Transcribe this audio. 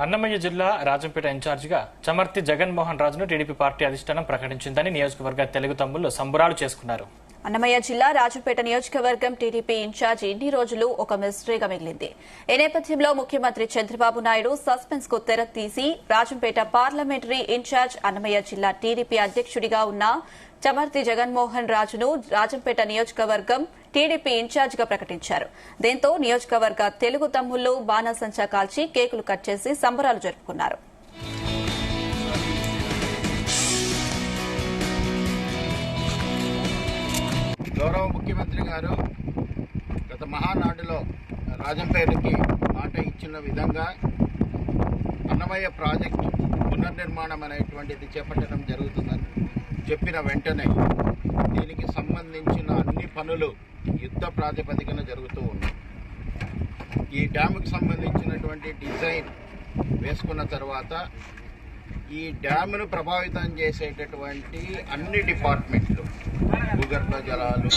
అన్నమయ్య జిల్లా రాజంపేట ఇన్ఛార్జిగా చమర్తి జగన్మోహన్ రాజును టీడీపీ పార్టీ అధిష్టానం ప్రకటించిందని నియోజకవర్గ తెలుగు తమ్ముళ్లు సంబరాలు చేసుకున్నారు. అన్నమయ్య జిల్లా రాజంపేట నియోజకవర్గం టీడీపీ ఇన్ఛార్జ్ ఇన్ని రోజులు ఒక మిస్టరీగా మిగిలింది. ఈ నేపథ్యంలో ముఖ్యమంత్రి చంద్రబాబు నాయుడు సస్పెన్స్ కు తెర తీసి రాజంపేట పార్లమెంటరీ ఇన్ఛార్జ్ అన్నమయ్య జిల్లా టీడీపీ అధ్యక్షుడిగా ఉన్న చమర్తి జగన్మోహన్ రాజును రాజంపేట నియోజకవర్గం టీడీపీ ఇన్ఛార్జిగా ప్రకటించారు. దీంతో నియోజకవర్గ తెలుగు తమ్ముళ్లు బాణాసంచా కాల్చి కేకులు కట్ చేసి సంబరాలు జరుపుకున్నారు. గౌరవ ముఖ్యమంత్రి గారు గత మహానాడులో రాజంపేటకి మాట ఇచ్చిన విధంగా అన్నమయ్య ప్రాజెక్టు పునర్నిర్మాణం అనేటువంటిది చేపట్టడం జరుగుతుందని చెప్పిన వెంటనే దీనికి సంబంధించిన అన్ని పనులు యుద్ధ ప్రాతిపదికన జరుగుతూ ఉన్నాయి. ఈ డ్యాముకు సంబంధించినటువంటి డిజైన్ వేసుకున్న తర్వాత ఈ డ్యామును ప్రభావితం చేసేటటువంటి అన్ని డిపార్ట్మెంట్లు, భూగర్భ జలాలు,